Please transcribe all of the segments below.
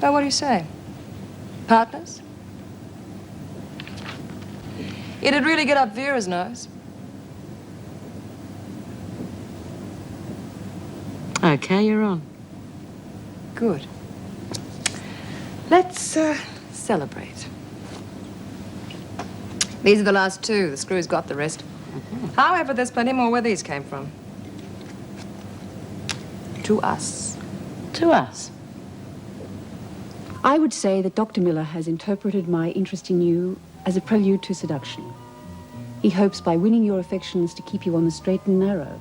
Well, what do you say? Partners? It'd really get up Vera's nose. Okay, you're on. Good. Let's, celebrate. These are the last two. The screws got the rest. However, there's plenty more where these came from. To us. To us. I would say that Dr. Miller has interpreted my interest in you as a prelude to seduction. He hopes by winning your affections to keep you on the straight and narrow,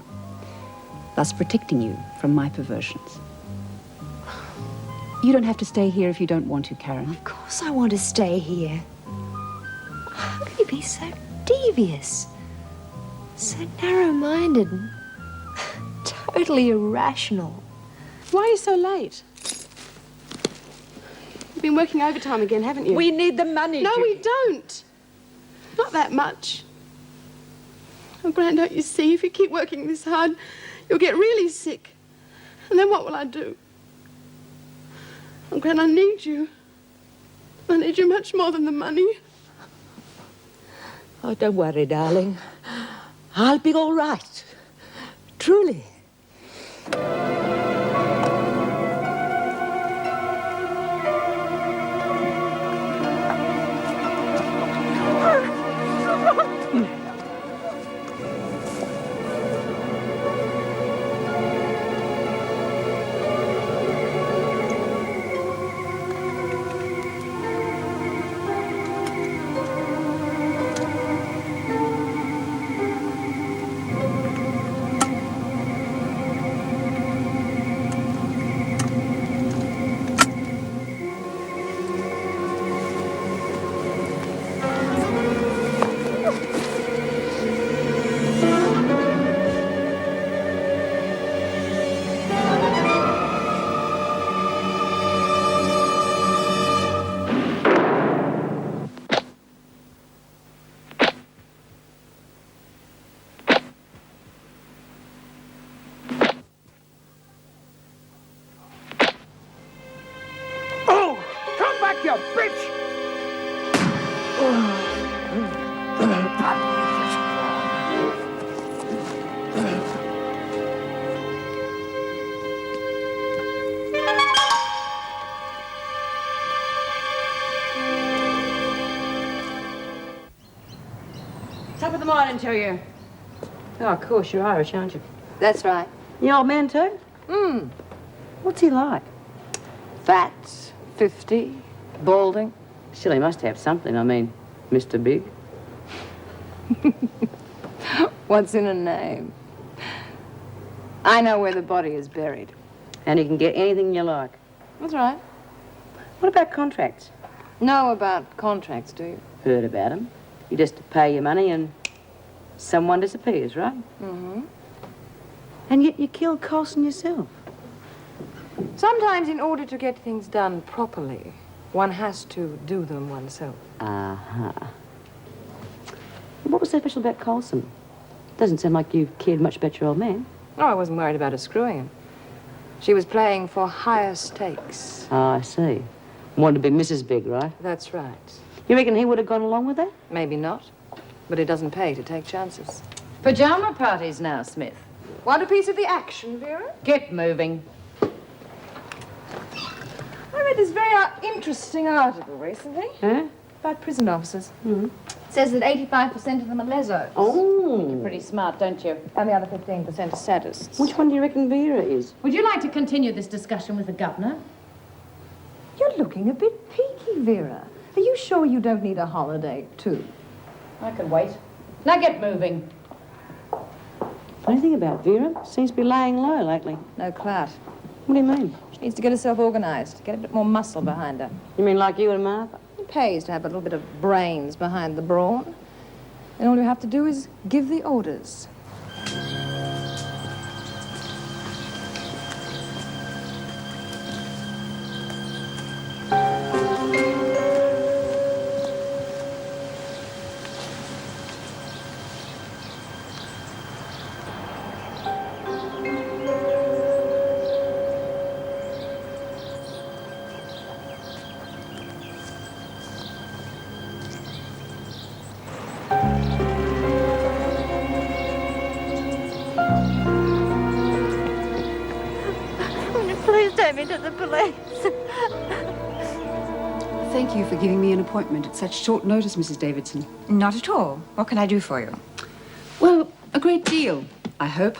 thus protecting you from my perversions. You don't have to stay here if you don't want to, Karen. Of course I want to stay here. How can you be so devious? So narrow-minded and totally irrational. Why are you so late? You've been working overtime again, haven't you? We need the money. No, we don't. Not that much. Oh, Gran, don't you see? If you keep working this hard, you'll get really sick. And then what will I do? Oh, Gran, I need you. I need you much more than the money. Oh, don't worry, darling. I'll be all right. Truly. Top of the morning to you. Oh, of course, you're Irish, aren't you? That's right. The old man, too? What's he like? Fat, 50, balding. Still, he must have something. I mean, Mr. Big. What's in a name? I know where the body is buried. And he can get anything you like. That's right. What about contracts? Know about contracts, do you? Heard about them. You just pay your money and someone disappears, right? Mm-hmm. And yet you killed Coulson yourself. Sometimes in order to get things done properly, one has to do them oneself. Uh-huh. What was so special about Coulson? Doesn't sound like you cared much about your old man. Oh, I wasn't worried about her screwing him. She was playing for higher stakes. Oh, I see. Wanted to be Mrs. Big, right? That's right. You reckon he would have gone along with that? Maybe not, but it doesn't pay to take chances. Pajama parties now, Smith. Want a piece of the action, Vera? Get moving. I read this very interesting article recently Huh? about prison officers. It says that 85% of them are lesos. Oh. Pretty smart, don't you? And the other 15% are sadists. Which one do you reckon Vera is? Would you like to continue this discussion with the governor? You're looking a bit peaky, Vera. Are you sure you don't need a holiday, too? I can wait. Now get moving. Funny thing about Vera, seems to be laying low lately. No clout. What do you mean? She needs to get herself organized, get a bit more muscle behind her. You mean like you and Martha? It pays to have a little bit of brains behind the brawn. And all you have to do is give the orders. me to the police. Thank you for giving me an appointment at such short notice, Mrs. Davidson. Not at all. What can I do for you? Well, a great deal, I hope.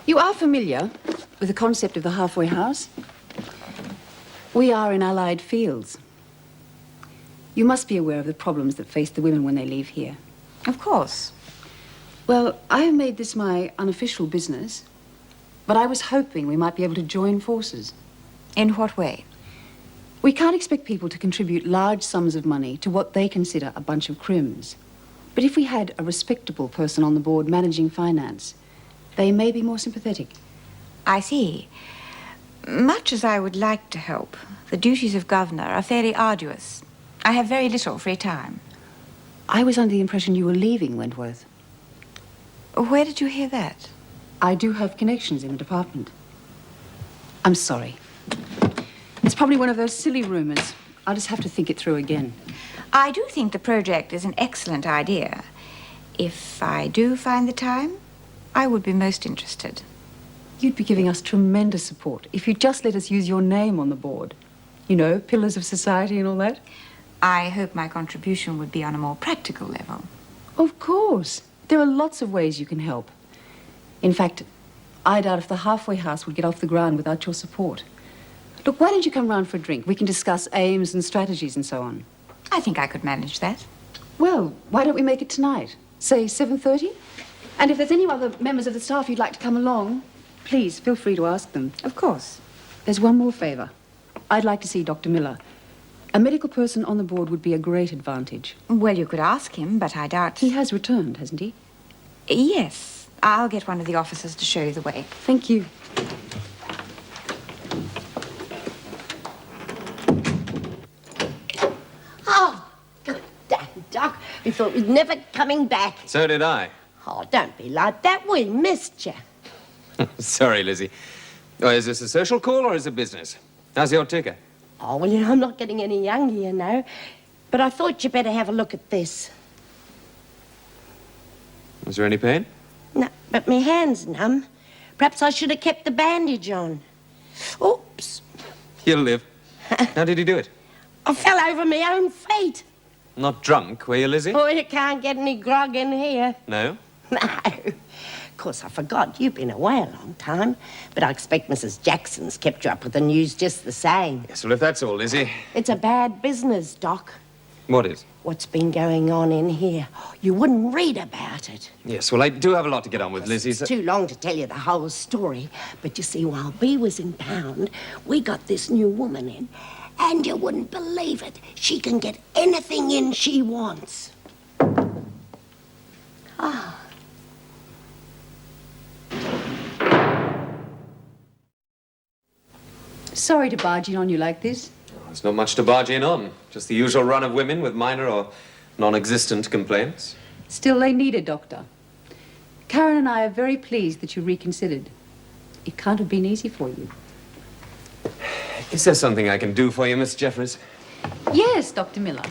You are familiar with the concept of the halfway house? We are in allied fields. You must be aware of the problems that face the women when they leave here. Of course. Well, I have made this my unofficial business, but I was hoping we might be able to join forces. In what way? We can't expect people to contribute large sums of money to what they consider a bunch of crims. But if we had a respectable person on the board managing finance, they may be more sympathetic. I see. Much as I would like to help, the duties of governor are fairly arduous. I have very little free time. I was under the impression you were leaving Wentworth. Where did you hear that? I do have connections in the department. I'm sorry. It's probably one of those silly rumors. I'll just have to think it through again. I do think the project is an excellent idea. If I do find the time, I would be most interested. You'd be giving us tremendous support if you'd just let us use your name on the board. You know, pillars of society and all that. I hope my contribution would be on a more practical level. Of course. There are lots of ways you can help. In fact, I doubt if the halfway house would get off the ground without your support. Look, why don't you come round for a drink? We can discuss aims and strategies and so on. I think I could manage that. Well, why don't we make it tonight? Say 7:30? And if there's any other members of the staff you'd like to come along, please feel free to ask them. Of course. There's one more favor. I'd like to see Dr. Miller. A medical person on the board would be a great advantage. Well, you could ask him, but I doubt... He has returned, hasn't he? Yes. I'll get one of the officers to show you the way. Thank you. Oh, good day, Doc. We thought we'd never coming back. So did I. Oh, don't be like that. We missed you. Sorry, Lizzie. Oh, is this a social call or is it business? How's your ticker? Oh, well, you know, I'm not getting any younger, you know. But I thought you better have a look at this. Was there any pain? No, but my hand's numb. Perhaps I should have kept the bandage on. Oops. He'll live. How did he do it? I fell over my own feet. Not drunk, were you, Lizzie? Oh, you can't get any grog in here. No? No. Of course, I forgot. You've been away a long time. But I expect Mrs. Jackson's kept you up with the news just the same. Yes, well, if that's all, Lizzie. It's a bad business, Doc. What is? What's been going on in here? You wouldn't read about it. Yes, well, I do have a lot to get on with, Lizzie. It's too long to tell you the whole story. But you see, while Bea was in Pound, we got this new woman in. And you wouldn't believe it. She can get anything in she wants. Ah. Sorry to barge in on you like this. There's not much to barge in on. Just the usual run of women with minor or non-existent complaints. Still, they need a doctor. Karen and I are very pleased that you reconsidered. It can't have been easy for you. Is there something I can do for you, Miss Jeffries? Yes, Dr. Miller.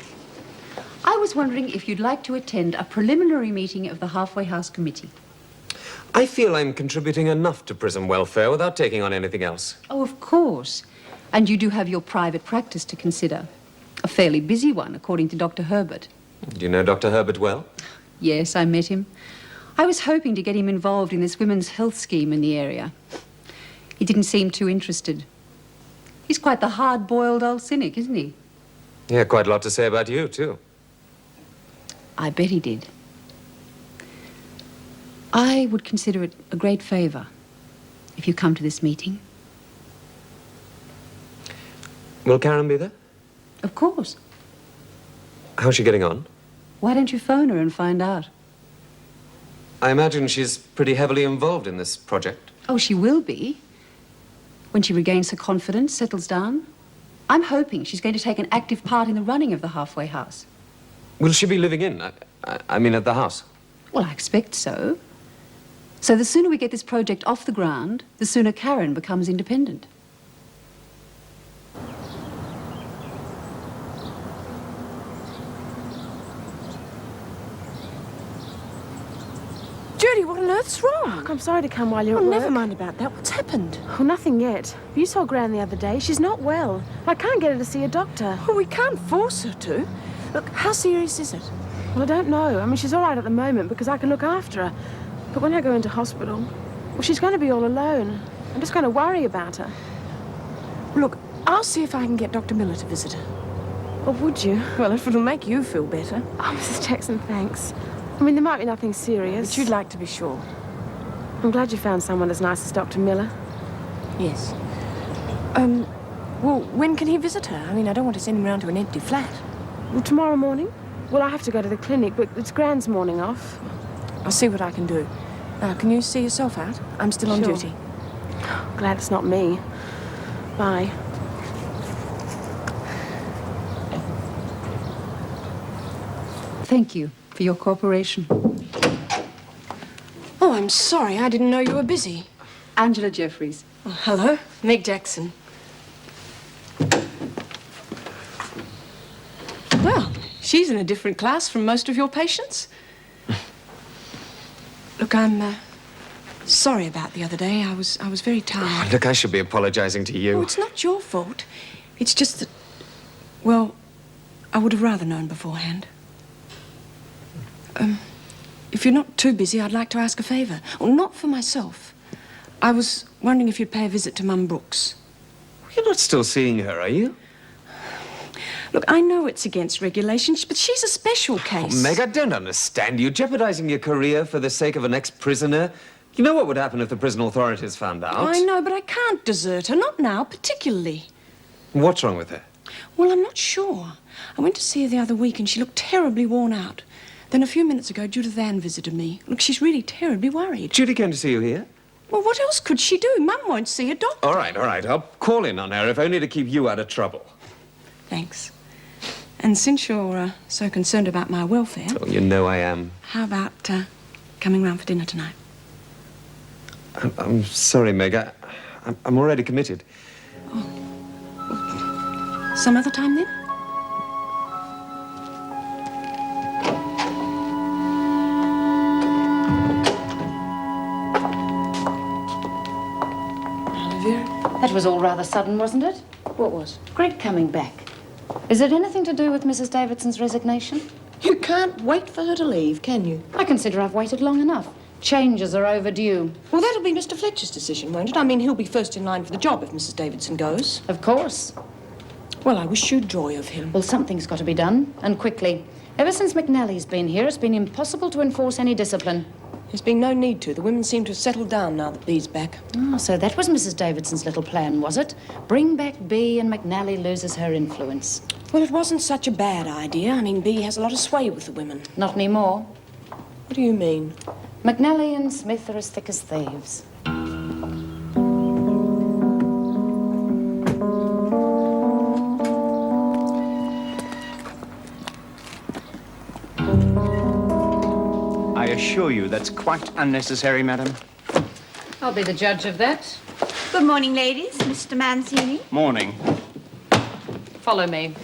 I was wondering if you'd like to attend a preliminary meeting of the Halfway House Committee. I feel I'm contributing enough to prison welfare without taking on anything else. Oh, of course. And you do have your private practice to consider. A fairly busy one, according to Dr. Herbert. Do you know Dr. Herbert well? Yes, I met him. I was hoping to get him involved in this women's health scheme in the area. He didn't seem too interested. He's quite the hard-boiled old cynic, isn't he? Yeah, quite a lot to say about you, too. I bet he did. I would consider it a great favor if you come to this meeting. Will Karen be there? Of course. How's she getting on? Why don't you phone her and find out? I imagine she's pretty heavily involved in this project. Oh, she will be. When she regains her confidence, settles down. I'm hoping she's going to take an active part in the running of the halfway house. Will she be living in? I mean, at the house? Well, I expect so. So the sooner we get this project off the ground, the sooner Karen becomes independent. Do you Jody, what on earth's wrong? Look, I'm sorry to come while you're Oh, at work. never mind about that. What's happened? Oh, nothing yet. You saw Gran the other day. She's not well. I can't get her to see a doctor. Well, we can't force her to. Look, how serious is it? Well, I don't know. I mean, she's all right at the moment because I can look after her. But when I go into hospital, well, she's going to be all alone. I'm just going to worry about her. Look, I'll see if I can get Dr. Miller to visit her. Or would you? Well, if it'll make you feel better. Oh, Mrs. Jackson, thanks. I mean, there might be nothing serious. But you'd like to be sure. I'm glad you found someone as nice as Dr. Miller. Yes. Well, when can he visit her? I mean, I don't want to send him round to an empty flat. Well, tomorrow morning? Well, I have to go to the clinic, but it's Gran's morning off. I'll see what I can do. Now, can you see yourself out? I'm still on Sure. duty. Glad it's not me. Bye. Thank you for your cooperation. Oh, I'm sorry. I didn't know you were busy. Angela Jeffries. Oh, hello. Meg Jackson. Well, she's in a different class from most of your patients. Look, I'm sorry about the other day. I was very tired. Look, I should be apologizing to you. Oh, it's not your fault. It's just that, well, I would have rather known beforehand. If you're not too busy, I'd like to ask a favour. Well, not for myself. I was wondering if you'd pay a visit to Mum Brooks. You're not still seeing her, are you? Look, I know it's against regulations, but she's a special case. Oh, Meg, I don't understand you. Jeopardizing your career for the sake of an ex-prisoner. You know what would happen if the prison authorities found out? I know, but I can't desert her. Not now, particularly. What's wrong with her? Well, I'm not sure. I went to see her the other week and she looked terribly worn out. Then a few minutes ago, Judith Van visited me. Look, she's really terribly worried. Judy came to see you here? Well, what else could she do? Mum won't see a doctor. All right. I'll call in on her, if only to keep you out of trouble. Thanks. And since you're so concerned about my welfare... Oh, you know I am. How about coming round for dinner tonight? I'm sorry, Meg. I'm already committed. Some other time, then? That was all rather sudden, wasn't it? What was? Great coming back. Is it anything to do with Mrs. Davidson's resignation? You can't wait for her to leave, can you? I consider I've waited long enough. Changes are overdue. Well, that'll be Mr. Fletcher's decision, won't it? I mean, he'll be first in line for the job if Mrs. Davidson goes. Of course. Well, I wish you joy of him. Well, something's got to be done, and quickly. Ever since McNally's been here, it's been impossible to enforce any discipline. There's been no need to. The women seem to have settled down now that Bee's back. Oh, so that was Mrs. Davidson's little plan, was it? Bring back Bee and McNally loses her influence. Well, it wasn't such a bad idea. I mean, Bee has a lot of sway with the women. Not anymore. What do you mean? McNally and Smith are as thick as thieves. I assure you that's quite unnecessary, madam. I'll be the judge of that. Good morning, ladies. Mr. Mancini. Morning. Follow me.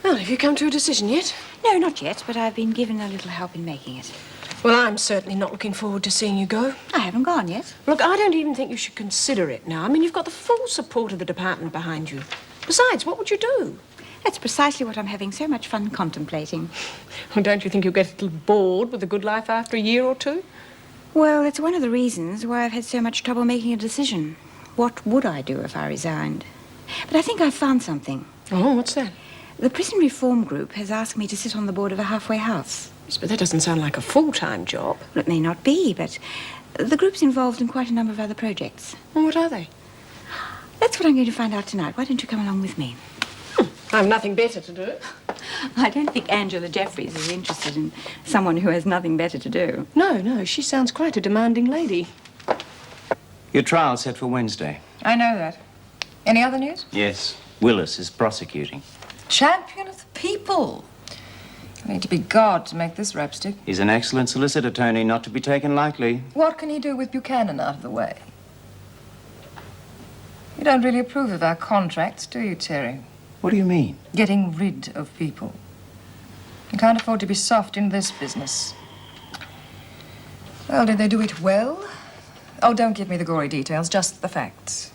Well, have you come to a decision yet? No, not yet, but I've been given a little help in making it. Well, I'm certainly not looking forward to seeing you go. I haven't gone yet. Look, I don't even think you should consider it now. I mean, you've got the full support of the department behind you. Besides, what would you do? That's precisely what I'm having so much fun contemplating. Well, don't you think you'll get a little bored with the good life after a year or two? Well, it's one of the reasons why I've had so much trouble making a decision. What would I do if I resigned? But I think I've found something. Oh, what's that? The Prison Reform Group has asked me to sit on the board of a halfway house. Yes, but that doesn't sound like a full-time job. Well, it may not be, but the group's involved in quite a number of other projects. Well, what are they? That's what I'm going to find out tonight. Why don't you come along with me? I have nothing better to do. I don't think Angela Jeffries is interested in someone who has nothing better to do. No, she sounds quite a demanding lady. Your trial's set for Wednesday. I know that. Any other news? Yes. Willis is prosecuting. Champion of the people. You need to be God to make this rap stick. He's an excellent solicitor, Tony, not to be taken lightly. What can he do with Buchanan out of the way? You don't really approve of our contracts, do you, Terry? What do you mean? Getting rid of people. You can't afford to be soft in this business. Well, did they do it well? Oh, don't give me the gory details, just the facts.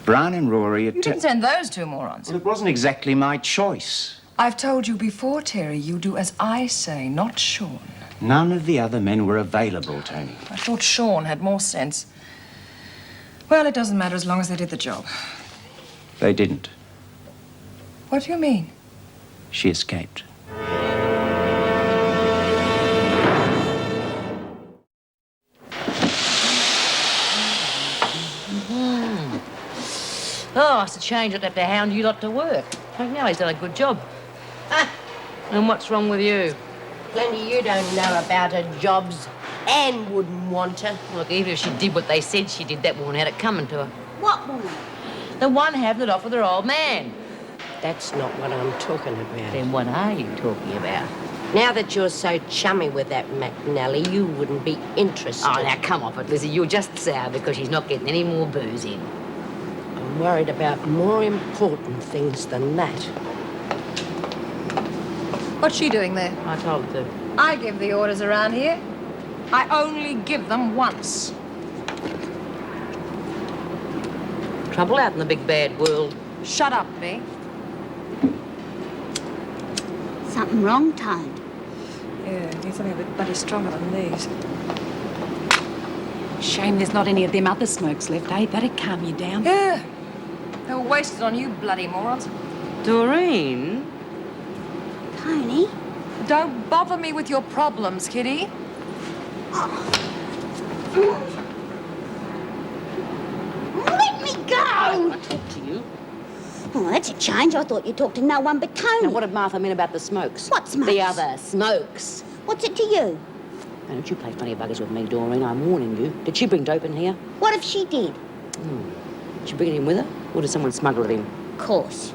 Brian and Rory... You didn't send those two morons. Well, it wasn't exactly my choice. I've told you before, Terry, you do as I say, not Sean. None of the other men were available, Tony. I thought Sean had more sense. Well, it doesn't matter as long as they did the job. They didn't. What do you mean? She escaped. Oh, it's a change I'd have to hound you lot to work. McNally's done a good job. And what's wrong with you? Plenty you don't know about her jobs. Anne wouldn't want her. Look, even if she did what they said she did, that woman had it coming to her. What woman? The one having it off with her old man. That's not what I'm talking about. Then what are you talking about? Now that you're so chummy with that McNally, you wouldn't be interested. Oh, now come off it, Lizzie. You're just sour because she's not getting any more booze in. I'm worried about more important things than that. What's she doing there? I told her to. I give the orders around here. I only give them once. Trouble out in the big bad world. Shut up, Bea. Something wrong, Toad? Yeah, need something a bit bloody stronger than these. Shame there's not any of them other smokes left, eh? That'd calm you down. Yeah. They were wasted on you bloody morons. Doreen? Tony? Don't bother me with your problems, kiddie. Let me go! I talk to you. Oh, that's a change. I thought you talked to no one but Tony. Now, what did Martha mean about the smokes? What smokes? The other smokes. What's it to you? Now, don't you play funny buggers with me, Doreen. I'm warning you. Did she bring dope in here? What if she did? Did she bring it in with her? Or did someone smuggle it in? Of course.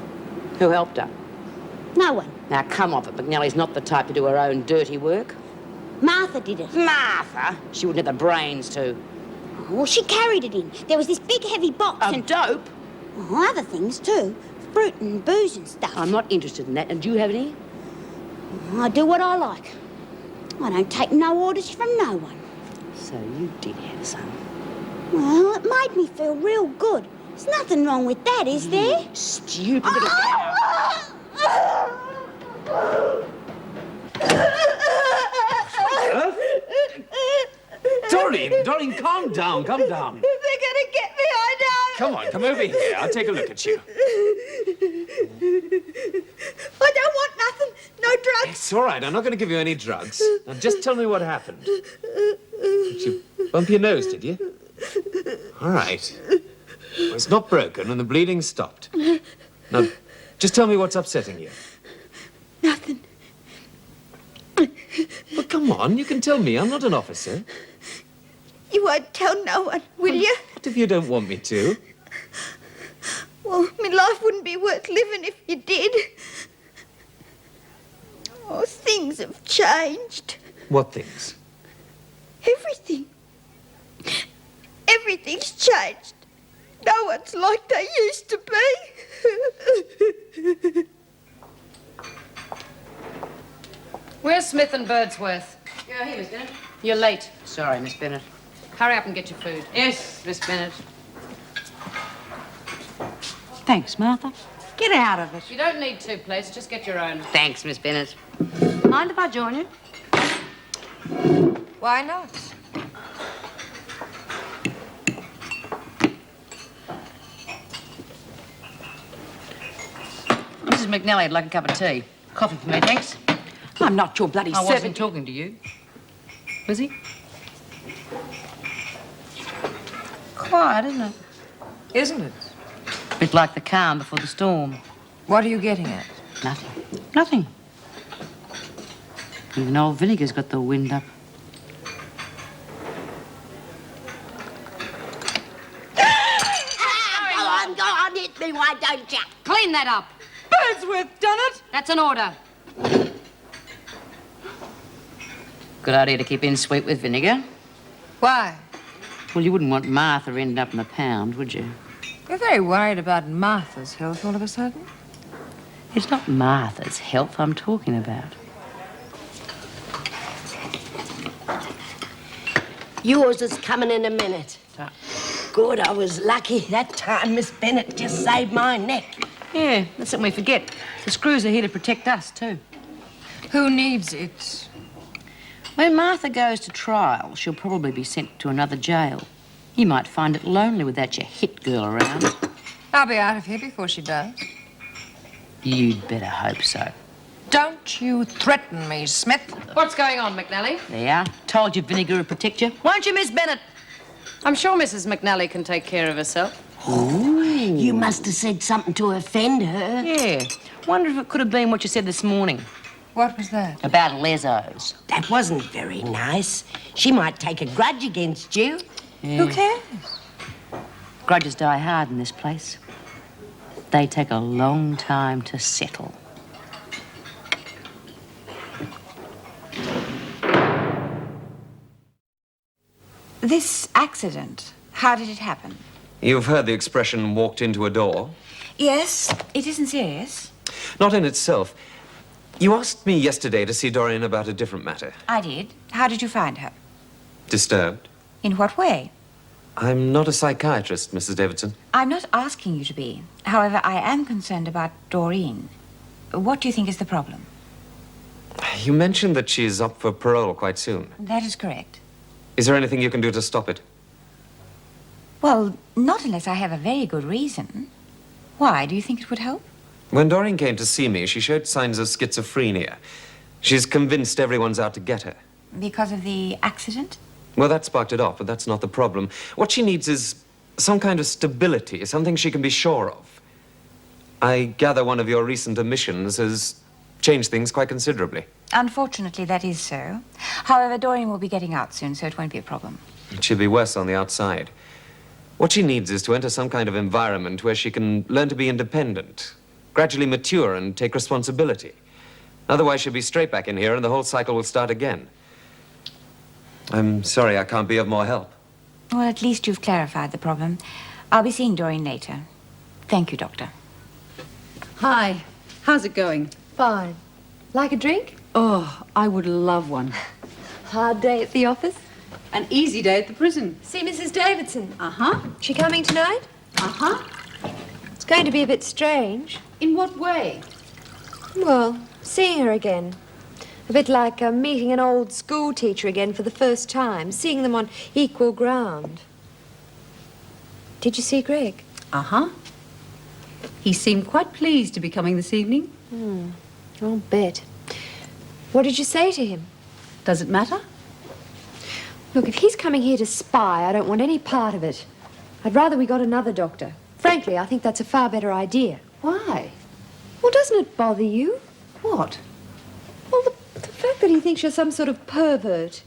Who helped her? No one. Now, come off it. McNally's not the type to do her own dirty work. Martha did it. Martha? She wouldn't have the brains to. Oh, well, she carried it in. There was this big, heavy box Of and... dope? Oh, other things, too. Fruit and booze and stuff. I'm not interested in that. And do you have any? I do what I like. I don't take no orders from no one. So you did have some. Well, it made me feel real good. There's nothing wrong with that, is there? Stupid little Doreen, calm down, calm down. They're gonna get me, I know. Come on, come over here. I'll take a look at you. I don't want nothing. No drugs. It's all right. I'm not going to give you any drugs. Now, just tell me what happened. Did you bump your nose, did you? All right. Well, it's not broken and the bleeding stopped. Now, just tell me what's upsetting you. Nothing. Well, come on. You can tell me. I'm not an officer. You won't tell no one, will you? What if you don't want me to? Well, my life wouldn't be worth living if you did. Oh, things have changed. What things? Everything. Everything's changed. No one's like they used to be. Where's Smith and Birdsworth? Yeah, here, Miss Bennett. You're late. Sorry, Miss Bennett. Hurry up and get your food. Yes, Miss Bennett. Thanks, Martha. Get out of it. You don't need two plates, just get your own. Thanks, Miss Bennett. Mind if I join you? Why not? Mrs. McNally, I'd like a cup of tea. Coffee for me, thanks. I'm not your bloody I servant. wasn't talking to you. Was he? Quiet, isn't it? Isn't it? A bit like the calm before the storm. What are you getting at? Nothing. Nothing. Even old Vinegar's got the wind up. Go on, hit me, why don't you? Clean that up. Birdsworth done it. That's an order. Good idea to keep in sweet with vinegar. Why? Well, you wouldn't want Martha ending up in the pound, would you? You're very worried about Martha's health all of a sudden. It's not Martha's health I'm talking about. Yours is coming in a minute. Good, I was lucky that time Miss Bennett just saved my neck. Yeah, that's something we forget. The screws are here to protect us, too. Who needs it? When Martha goes to trial, she'll probably be sent to another jail. You might find it lonely without your hit girl around. I'll be out of here before she does. You'd better hope so. Don't you threaten me, Smith. What's going on, McNally? There. Told you vinegar would protect you. Won't you, Miss Bennett? I'm sure Mrs. McNally can take care of herself. Ooh. You must have said something to offend her. Yeah. Wonder if it could have been what you said this morning. What was that? About Lesos. That wasn't very nice. She might take a grudge against you. Yeah. Who cares? Grudges die hard in this place. They take a long time to settle. This accident, how did it happen? You've heard the expression walked into a door? Yes, it isn't serious. Not in itself. You asked me yesterday to see Dorian about a different matter. I did. How did you find her? Disturbed? In what way? I'm not a psychiatrist, Mrs. Davidson. I'm not asking you to be. However, I am concerned about Doreen. What do you think is the problem? You mentioned that she's up for parole quite soon. That is correct. Is there anything you can do to stop it? Well, not unless I have a very good reason. Why? Do you think it would help? When Doreen came to see me, she showed signs of schizophrenia. She's convinced everyone's out to get her. Because of the accident? Well, that sparked it off, but that's not the problem. What she needs is some kind of stability, something she can be sure of. I gather one of your recent omissions has changed things quite considerably. Unfortunately, that is so. However, Doreen will be getting out soon, so it won't be a problem. She'll be worse on the outside. What she needs is to enter some kind of environment where she can learn to be independent, gradually mature and take responsibility. Otherwise, she'll be straight back in here and the whole cycle will start again. I'm sorry I can't be of more help. Well, at least you've clarified the problem. I'll be seeing Doreen later. Thank you, Doctor. Hi. How's it going? Fine. Like a drink? Oh, I would love one. Hard day at the office? An easy day at the prison. See Mrs. Davidson? Uh-huh. She coming tonight? Uh-huh. It's going to be a bit strange. In what way? Well, seeing her again. A bit like meeting an old school teacher again for the first time, seeing them on equal ground. Did you see Greg? Uh-huh. He seemed quite pleased to be coming this evening. I'll bet. What did you say to him? Does it matter? Look, if he's coming here to spy, I don't want any part of it. I'd rather we got another doctor. Frankly, I think that's a far better idea. Why? Well, doesn't it bother you? What? Well, the fact that he thinks you're some sort of pervert.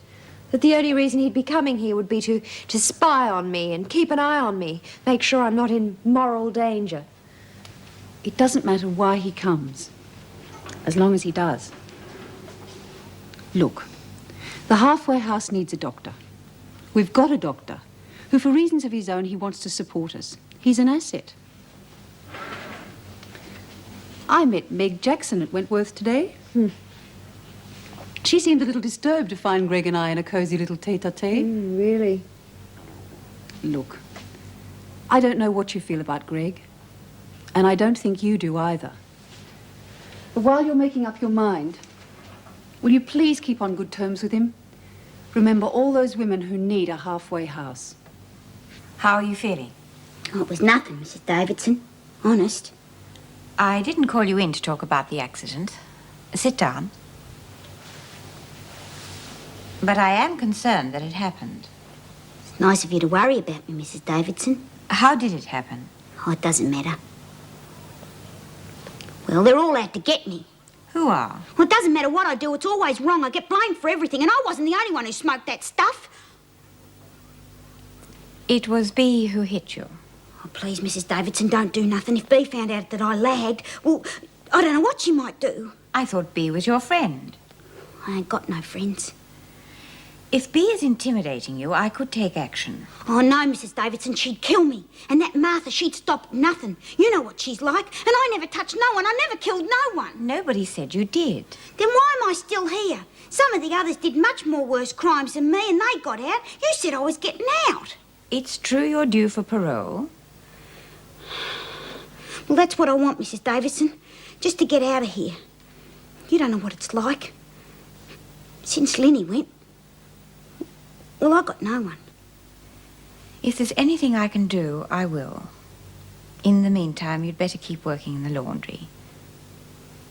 That the only reason he'd be coming here would be to spy on me and keep an eye on me, make sure I'm not in moral danger. It doesn't matter why he comes, as long as he does. Look, the halfway house needs a doctor. We've got a doctor who, for reasons of his own, he wants to support us. He's an asset. I met Meg Jackson at Wentworth today. She seemed a little disturbed to find Greg and I in a cozy little tete-a-tete. Really? Look, I don't know what you feel about Greg, and I don't think you do either. But while you're making up your mind, will you please keep on good terms with him? Remember all those women who need a halfway house. How are you feeling? Oh, it was nothing, Mrs. Davidson. Honest. I didn't call you in to talk about the accident. Sit down. But I am concerned that it happened. It's nice of you to worry about me, Mrs. Davidson. How did it happen? Oh, it doesn't matter. Well, they're all out to get me. Who are? Well, it doesn't matter what I do. It's always wrong. I get blamed for everything, and I wasn't the only one who smoked that stuff. It was Bea who hit you. Oh, please, Mrs. Davidson, don't do nothing. If Bea found out that I lagged, well, I don't know what she might do. I thought Bea was your friend. I ain't got no friends. If Bea is intimidating you, I could take action. Oh, no, Mrs. Davidson, she'd kill me. And that Martha, she'd stop nothing. You know what she's like. And I never touched no one. I never killed no one. Nobody said you did. Then why am I still here? Some of the others did much more worse crimes than me, and they got out. You said I was getting out. It's true you're due for parole. Well, that's what I want, Mrs. Davidson. Just to get out of here. You don't know what it's like. Since Lenny went, well, I got no one. If there's anything I can do, I will. In the meantime, you'd better keep working in the laundry.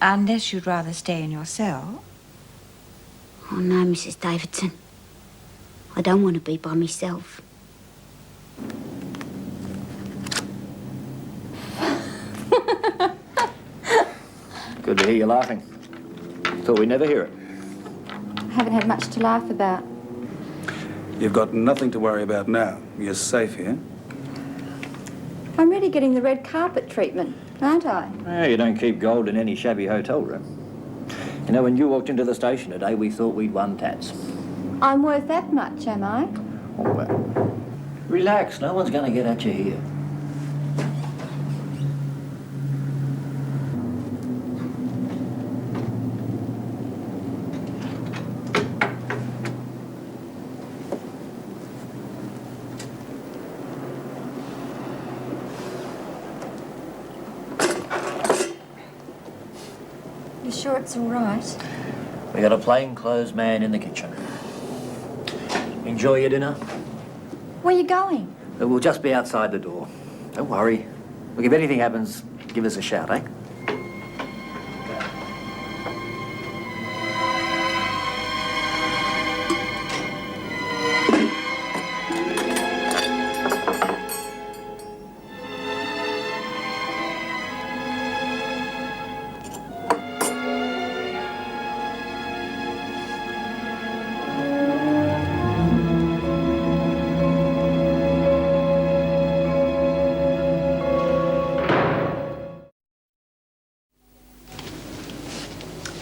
Unless you'd rather stay in your cell. Oh, no, Mrs. Davidson. I don't want to be by myself. Good to hear you laughing. Thought we'd never hear it. I haven't had much to laugh about. You've got nothing to worry about now. You're safe here. I'm really getting the red carpet treatment, aren't I? Well, you don't keep gold in any shabby hotel room. You know, when you walked into the station today, we thought we'd won tats. I'm worth that much, am I? Oh, well. Relax, no one's going to get at you here. You sure it's all right? We got a plainclothes man in the kitchen. Enjoy your dinner. Where are you going? We'll just be outside the door. Don't worry. Look, if anything happens, give us a shout, eh?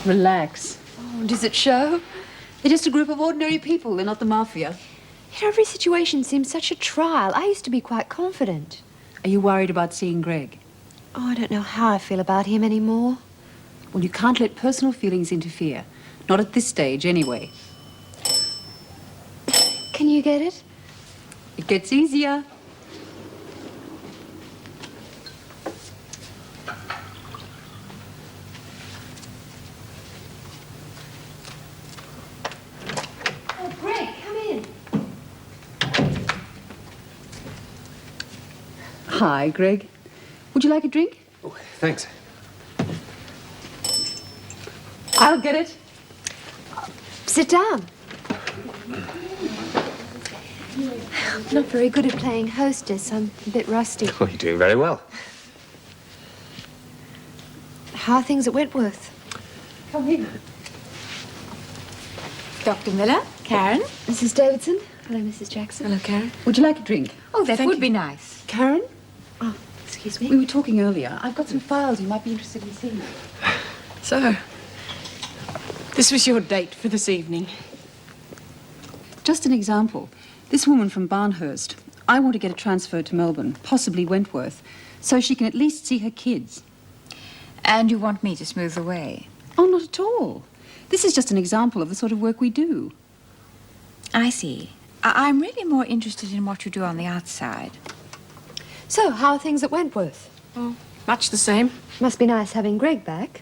Relax. Oh, does it show? They're just a group of ordinary people. They're not the mafia. Yet every situation seems such a trial. I used to be quite confident. Are you worried about seeing Greg? Oh, I don't know how I feel about him anymore. Well, you can't let personal feelings interfere. Not at this stage, anyway. Can you get it? It gets easier. Oh, Greg, come in. Hi, Greg. Would you like a drink? Oh, thanks. I'll get it. Sit down. I'm not very good at playing hostess. I'm a bit rusty. Oh, you're doing very well. How are things at Wentworth? Come in. Dr. Miller, Karen. Mrs. Davidson. Hello, Mrs. Jackson. Hello, Karen. Would you like a drink? Oh, that Thank would you. be nice. Karen? Oh, excuse me. We were talking earlier. I've got some files you might be interested in seeing. So, this was your date for this evening. Just an example. This woman from Barnhurst. I want to get her transferred to Melbourne, possibly Wentworth, so she can at least see her kids. And you want me to smooth the way? Oh, not at all. This is just an example of the sort of work we do. I see. I'm really more interested in what you do on the outside. So, how are things at Wentworth? Oh, much the same. Must be nice having Greg back.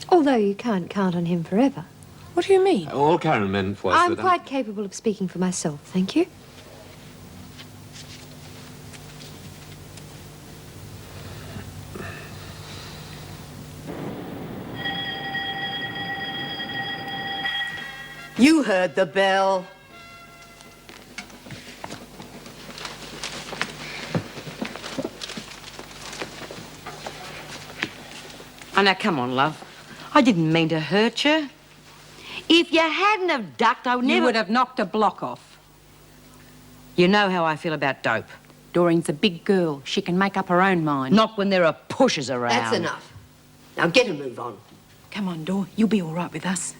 Although you can't count on him forever. What do you mean? All Karen meant was I'm that quite capable of speaking for myself, thank you. You heard the bell. Oh, now, come on, love. I didn't mean to hurt you. If you hadn't have ducked, I would never... You would have knocked a block off. You know how I feel about dope. Doreen's a big girl. She can make up her own mind. Not when there are pushers around. That's enough. Now get a move on. Come on, Dor. You'll be all right with us.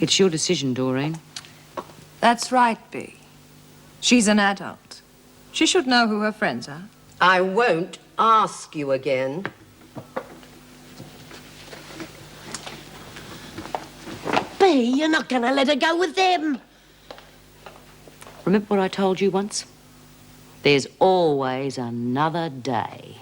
It's your decision, Doreen. That's right, Bea. She's an adult. She should know who her friends are. I won't ask you again. Bea, you're not going to let her go with them. Remember what I told you once? There's always another day.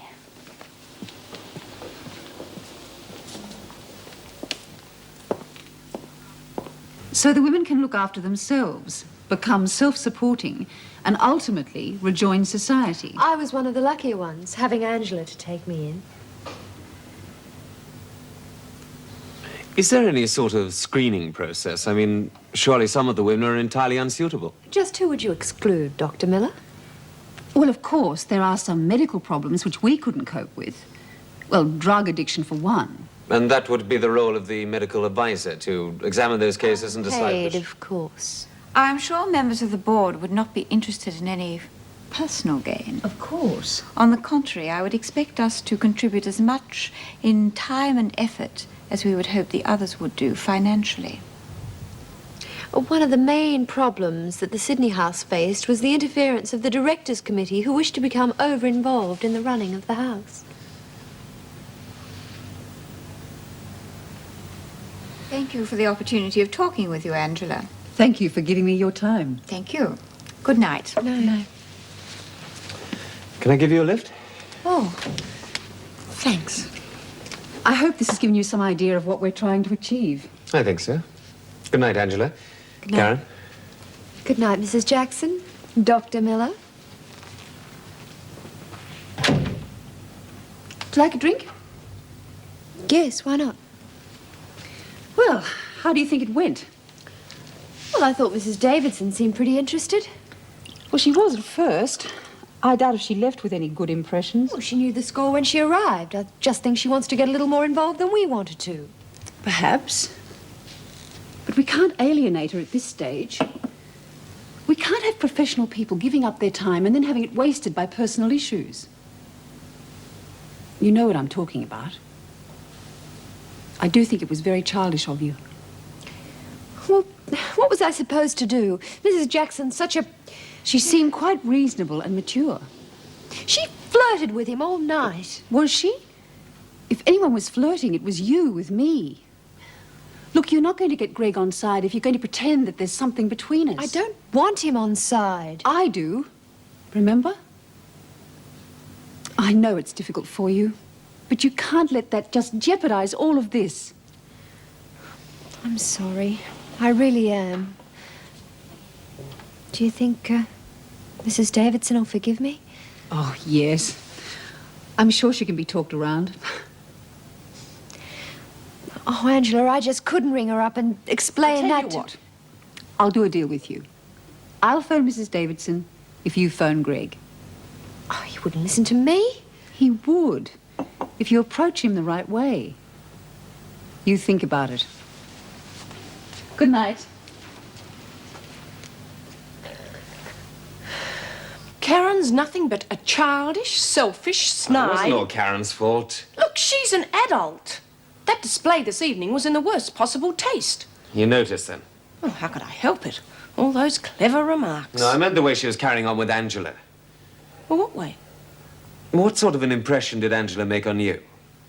So the women can look after themselves, become self-supporting, and ultimately rejoin society. I was one of the lucky ones, having Angela to take me in. Is there any sort of screening process? I mean, surely some of the women are entirely unsuitable. Just who would you exclude, Dr. Miller? Well, of course, there are some medical problems which we couldn't cope with. Well, drug addiction for one. And that would be the role of the medical advisor, to examine those cases and decide Paid, which... of course. I'm sure members of the board would not be interested in any personal gain. Of course. On the contrary, I would expect us to contribute as much in time and effort as we would hope the others would do financially. One of the main problems that the Sydney House faced was the interference of the Directors' Committee, who wished to become over-involved in the running of the house. Thank you for the opportunity of talking with you, Angela. Thank you for giving me your time. Thank you. Good night. No. Can I give you a lift? Oh, thanks. I hope this has given you some idea of what we're trying to achieve. I think so. Good night, Angela. Good night. Karen? Good night, Mrs. Jackson. Dr. Miller. Would you like a drink? Yes, why not? Well, how do you think it went? Well, I thought Mrs. Davidson seemed pretty interested. Well, she was at first. I doubt if she left with any good impressions. Well, she knew the score when she arrived. I just think she wants to get a little more involved than we wanted to. Perhaps. But we can't alienate her at this stage. We can't have professional people giving up their time and then having it wasted by personal issues. You know what I'm talking about. I do think it was very childish of you. Well, what was I supposed to do? Mrs. Jackson's such a... She seemed quite reasonable and mature. She flirted with him all night. Was she? If anyone was flirting, it was you with me. Look, you're not going to get Greg on side if you're going to pretend that there's something between us. I don't want him on side. I do. Remember? I know it's difficult for you, but you can't let that just jeopardize all of this. I'm sorry. I really am. Do you think Mrs. Davidson will forgive me? Oh, yes. I'm sure she can be talked around. Oh, Angela, I just couldn't ring her up and explain I'll that tell you what. I'll do a deal with you. I'll phone Mrs. Davidson if you phone Greg. Oh, he wouldn't listen to me. He would, if you approach him the right way. You think about it. Good night. Karen's nothing but a childish, selfish It snide. wasn't all Karen's fault. Look, she's an adult. That display this evening was in the worst possible taste. You noticed then? Oh, how could I help it? All those clever remarks. No, I meant the way she was carrying on with Angela. Well, what way? What sort of an impression did Angela make on you?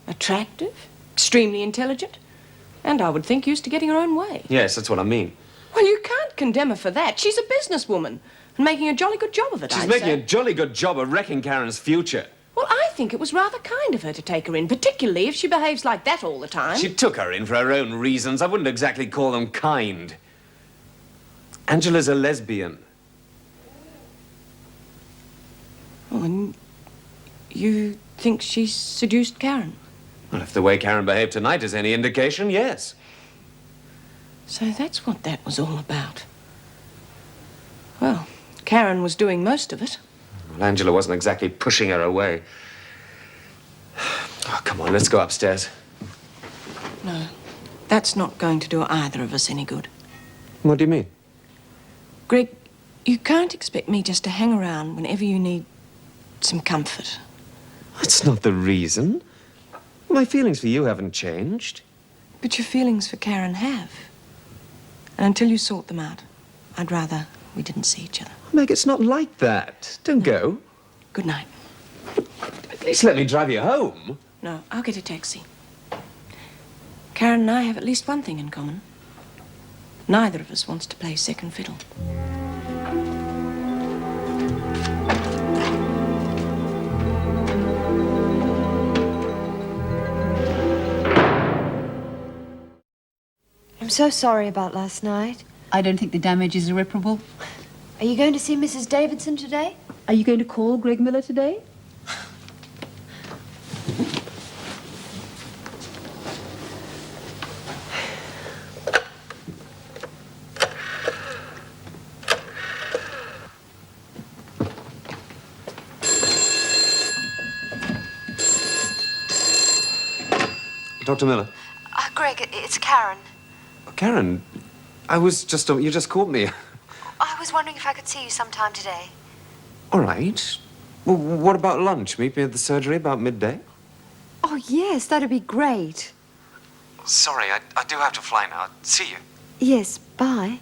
Attractive, extremely intelligent, and I would think used to getting her own way. Yes, that's what I mean. Well, you can't condemn her for that. She's a businesswoman and making a jolly good job of it, She's I'd making say. a jolly good job of wrecking Karen's future. Well, I think it was rather kind of her to take her in, particularly if she behaves like that all the time. She took her in for her own reasons. I wouldn't exactly call them kind. Angela's a lesbian. Oh, and you think she's seduced Karen? Well, if the way Karen behaved tonight is any indication, yes. So that's what that was all about. Well, Karen was doing most of it. Well, Angela wasn't exactly pushing her away. Oh, come on, let's go upstairs. No, that's not going to do either of us any good. What do you mean? Greg, you can't expect me just to hang around whenever you need some comfort. That's not the reason. My feelings for you haven't changed. But your feelings for Karen have. And until you sort them out, I'd rather we didn't see each other. Meg, it's not like that. Don't go. Good night. At least let me drive you home. No, I'll get a taxi. Karen and I have at least one thing in common. Neither of us wants to play second fiddle. I'm so sorry about last night. I don't think the damage is irreparable. Are you going to see Mrs. Davidson today? Are you going to call Greg Miller today? Dr. Miller. Greg, it's Karen. Karen, you just called me. I was wondering if I could see you sometime today. All right. Well, what about lunch? Meet me at the surgery about midday? Oh, yes, that'd be great. Sorry, I do have to fly now. See you. Yes, bye.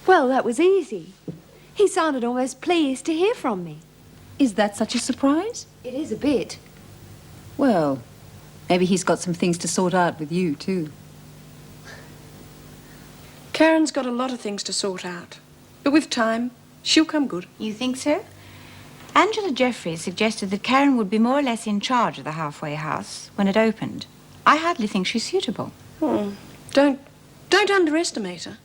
Well, that was easy. He sounded almost pleased to hear from me. Is that such a surprise? It is a bit. Well, maybe he's got some things to sort out with you, too. Karen's got a lot of things to sort out. But with time, she'll come good. You think so? Angela Jeffries suggested that Karen would be more or less in charge of the halfway house when it opened. I hardly think she's suitable. Oh, don't underestimate her.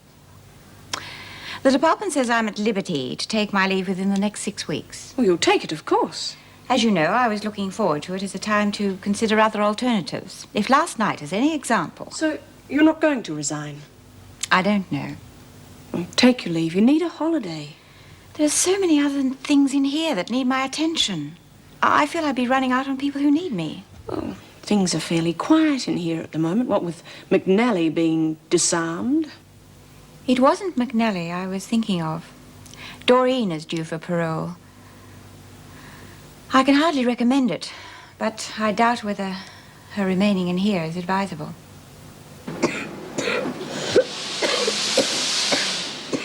The department says I'm at liberty to take my leave within the next 6 weeks. Well, you'll take it, of course. As you know, I was looking forward to it as a time to consider other alternatives. If last night is any example... So, you're not going to resign? I don't know. Well, take your leave. You need a holiday. There's so many other things in here that need my attention. I feel I'd be running out on people who need me. Well, things are fairly quiet in here at the moment, what with McNally being disarmed. It wasn't McNally I was thinking of. Doreen is due for parole. I can hardly recommend it, but I doubt whether her remaining in here is advisable.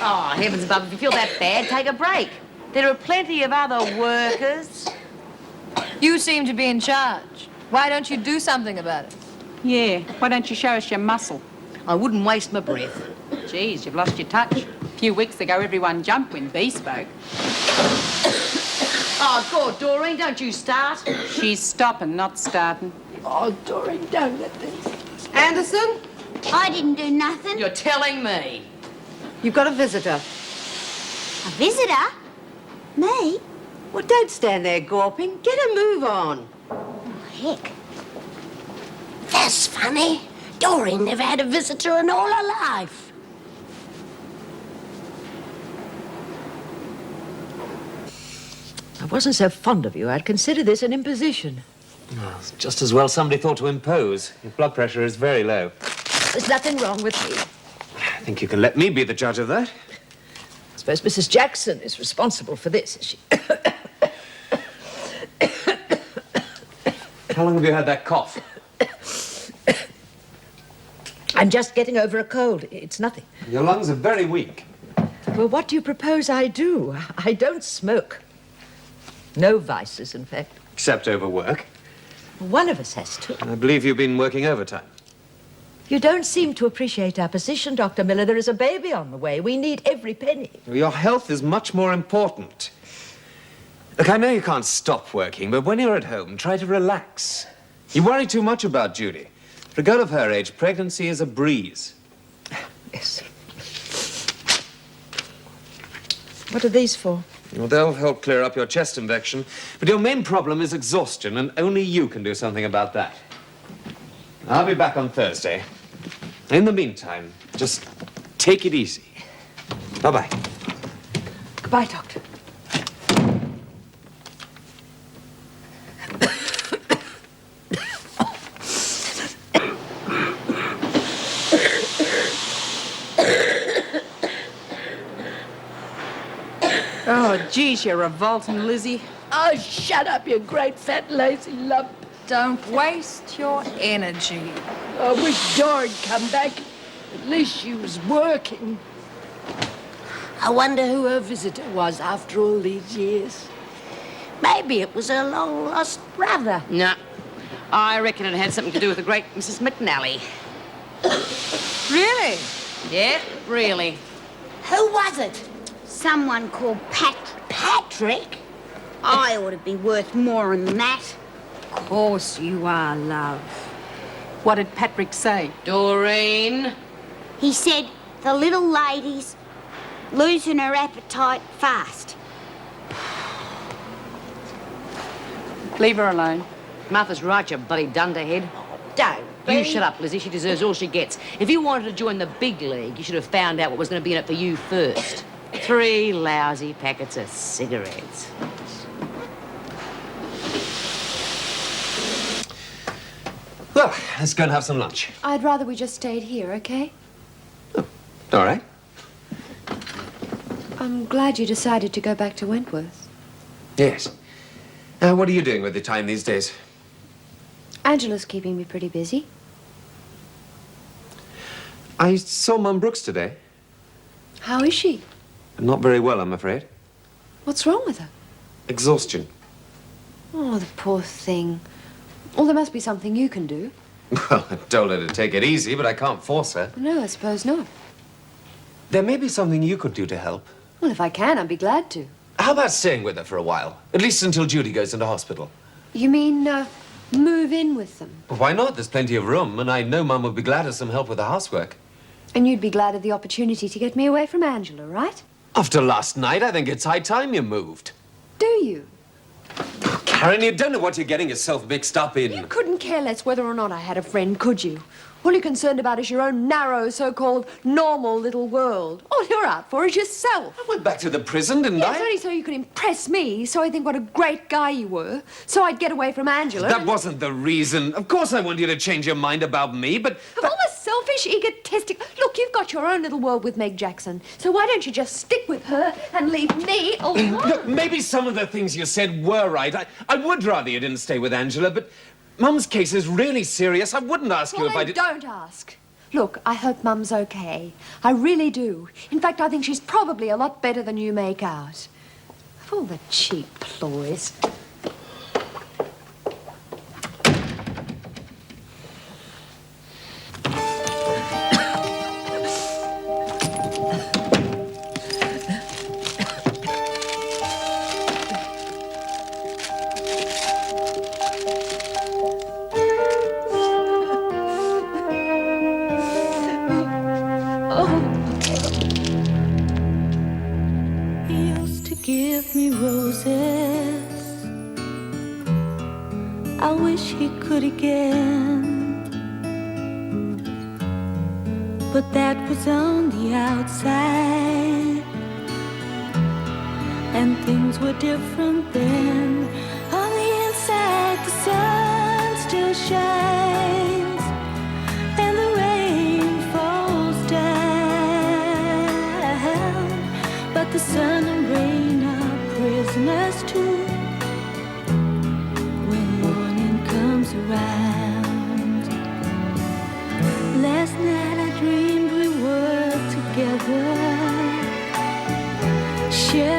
Oh, heavens above, if you feel that bad, take a break. There are plenty of other workers. You seem to be in charge. Why don't you do something about it? Yeah, why don't you show us your muscle? I wouldn't waste my breath. Geez, you've lost your touch. A few weeks ago, everyone jumped when Bee spoke. Oh, God, Doreen, don't you start. She's stopping, not starting. Oh, Doreen, don't let this... Anderson? I didn't do nothing. You're telling me. You've got a visitor. A visitor? Me? Well, don't stand there gawping. Get a move on. Oh, heck. That's funny. Doreen never had a visitor in all her life. I wasn't so fond of you. I'd consider this an imposition. Well, it's just as well somebody thought to impose. Your blood pressure is very low. There's nothing wrong with me. I think you can let me be the judge of that. I suppose Mrs. Jackson is responsible for this, is she? How long have you had that cough? I'm just getting over a cold. It's nothing. Your lungs are very weak. Well, what do you propose I do? I don't smoke. No vices, in fact. Except overwork. One of us has to. I believe you've been working overtime. You don't seem to appreciate our position, Dr. Miller. There is a baby on the way. We need every penny. Your health is much more important. Look, I know you can't stop working, but when you're at home, try to relax. You worry too much about Judy. For a girl of her age, pregnancy is a breeze. Yes. What are these for? Well, they'll help clear up your chest infection. But your main problem is exhaustion, and only you can do something about that. I'll be back on Thursday. In the meantime, just take it easy. Bye-bye. Goodbye, Doctor. Oh, geez, you're revolting, Lizzie. Oh, shut up, you great fat lazy lump. Don't waste your energy. I wish Dora'd come back. At least she was working. I wonder who her visitor was after all these years. Maybe it was her long-lost brother. No. I reckon it had something to do with the great Mrs. McNally. Really? Yeah, really. Who was it? Someone called Patrick? I ought to be worth more than that. Of course you are, love. What did Patrick say? Doreen? He said the little lady's losing her appetite fast. Leave her alone. Martha's right, you bloody dunderhead. Don't You be. shut up, Lizzie. She deserves all she gets. If you wanted to join the big league, you should have found out what was going to be in it for you first. 3 lousy packets of cigarettes. Well, let's go and have some lunch. I'd rather we just stayed here, okay? All right. I'm glad you decided to go back to Wentworth. Yes. What are you doing with your time these days? Angela's keeping me pretty busy. I saw Mum Brooks today. How is she? Not very well, I'm afraid. What's wrong with her? Exhaustion. Oh, the poor thing. Well, there must be something you can do. Well, I told her to take it easy, but I can't force her. No, I suppose not. There may be something you could do to help. Well, if I can, I'd be glad to. How about staying with her for a while? At least until Judy goes into hospital. You mean, move in with them? Why not? There's plenty of room, and I know Mum would be glad of some help with the housework. And you'd be glad of the opportunity to get me away from Angela, right? After last night, I think it's high time you moved. Do you? Karen, you don't know what you're getting yourself mixed up in. You couldn't care less whether or not I had a friend, could you? All you're concerned about is your own narrow, so-called normal little world. All you're out for is yourself. I went back to the prison, didn't Yes, I? only so you could impress me, so I think what a great guy you were, so I'd get away from Angela. That wasn't the reason. Of course I want you to change your mind about me, but... Of all the selfish, egotistic... Look, you've got your own little world with Meg Jackson, so why don't you just stick with her and leave me alone? Look, maybe some of the things you said were right. I would rather you didn't stay with Angela, but Mum's case is really serious. I wouldn't ask you if I did... Don't ask. Look, I hope Mum's okay. I really do. In fact, I think she's probably a lot better than you make out. Of all the cheap ploys. He used to give me roses. I wish he could again. But that was on the outside, and things were different then. On the inside, the sun still shines, and the rain falls down. But the sun and rain are prisoners too when morning comes around. Last night I dreamed we were together, sharing